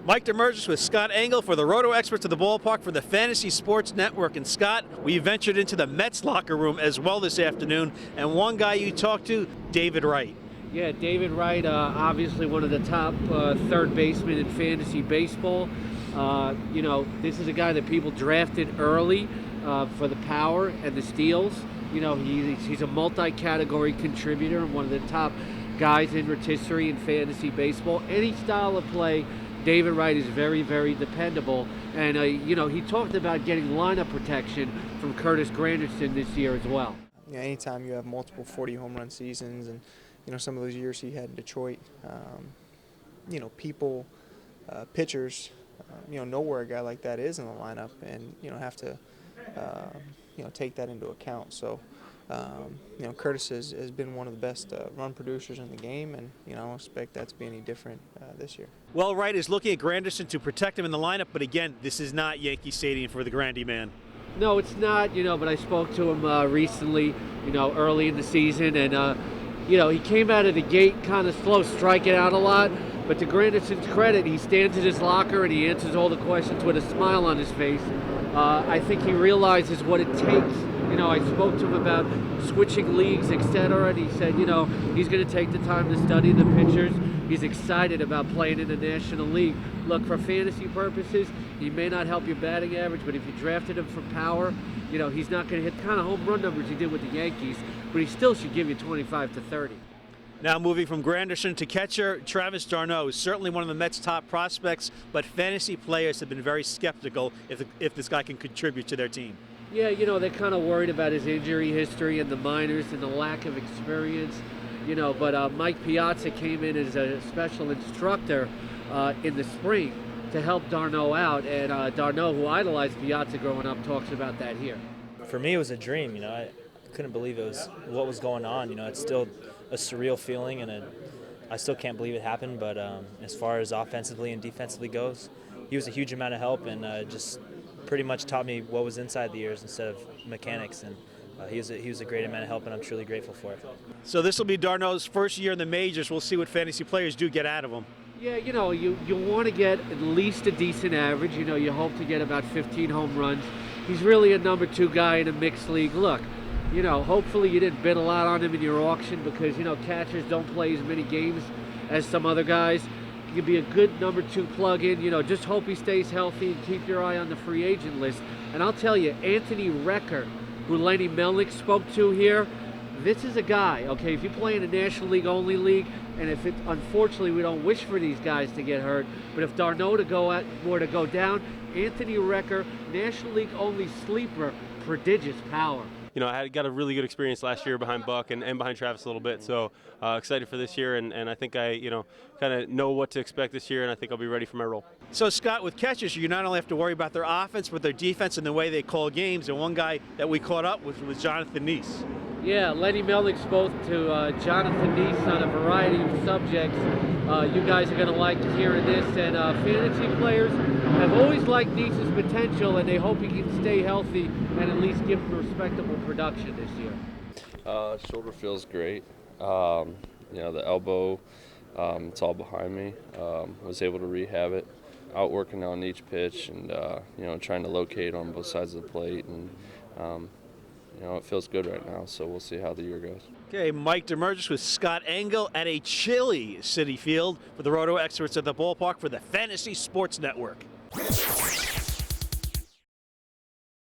Mike Damergis with Scott Engel for the RotoExperts of the Ballpark for the Fantasy Sports Network. And Scott, we ventured into the Mets locker room as well this afternoon, and one guy you talked to, David Wright. Yeah, David Wright, obviously one of the top third basemen in fantasy baseball. This is a guy that people drafted early for the power and the steals. He's a multi-category contributor and one of the top guys in rotisserie in fantasy baseball. Any style of play, David Wright is very, very dependable. And, he talked about getting lineup protection from Curtis Granderson this year as well. Yeah, anytime you have multiple 40 home run seasons and, some of those years he had in Detroit, pitchers, know where a guy like that is in the lineup and, have to, take that into account. So, Curtis has been one of the best run producers in the game, and, I don't expect that to be any different this year. Well, Wright is looking at Granderson to protect him in the lineup, but again, this is not Yankee Stadium for the Grandy man. No, it's not, but I spoke to him recently, early in the season, and, he came out of the gate kind of slow, striking out a lot, but to Granderson's credit, he stands in his locker and he answers all the questions with a smile on his face. I think he realizes what it takes. I spoke to him about switching leagues, etc., and he said, he's going to take the time to study the pitchers. He's excited about playing in the National League. Look, for fantasy purposes, he may not help your batting average, but if you drafted him for power, he's not going to hit the kind of home run numbers he did with the Yankees, but he still should give you 25 to 30. Now moving from Granderson to catcher, Travis d'Arnaud is certainly one of the Mets' top prospects, but fantasy players have been very skeptical if this guy can contribute to their team. Yeah, they're kind of worried about his injury history and the minors and the lack of experience, but Mike Piazza came in as a special instructor in the spring to help d'Arnaud out, and d'Arnaud, who idolized Piazza growing up, talks about that here. For me, it was a dream, I couldn't believe what was going on, it's still a surreal feeling, and I still can't believe it happened, but as far as offensively and defensively goes, he was a huge amount of help, and just pretty much taught me what was inside the ears instead of mechanics, and he was a great amount of help, and I'm truly grateful for it. So this will be d'Arnaud's first year in the majors. We'll see what fantasy players do get out of him. Yeah, you want to get at least a decent average. You hope to get about 15 home runs. He's really a number 2 guy in a mixed league. Look, hopefully you didn't bid a lot on him in your auction because, catchers don't play as many games as some other guys. He could be a good number 2 plug-in. Just hope he stays healthy and keep your eye on the free agent list. And I'll tell you, Anthony Recker, who Lenny Melnick spoke to here, this is a guy, okay, if you play in a National League only league, and if it, unfortunately, we don't wish for these guys to get hurt, but if d'Arnaud were to go down, Anthony Recker, National League only sleeper, prodigious power. I got a really good experience last year behind Buck and behind Travis a little bit, so excited for this year, and I think I, kind of know what to expect this year, and I think I'll be ready for my role. So, Scott, with catchers, you not only have to worry about their offense, but their defense and the way they call games, and one guy that we caught up with was Jonathan Niese. Yeah, Lenny Melnick spoke to Jonathan Niese on a variety of subjects. You guys are going to like hearing this, and fantasy players have always liked Niese's potential, and they hope he can stay healthy and at least give them respectable production this year. Shoulder feels great. The elbow, it's all behind me. Was able to rehab it, out working on each pitch, and trying to locate on both sides of the plate, and it feels good right now. So we'll see how the year goes. Okay, Mike Damergis with Scott Engel at a chilly Citi Field for the RotoExperts at the Ballpark for the Fantasy Sports Network.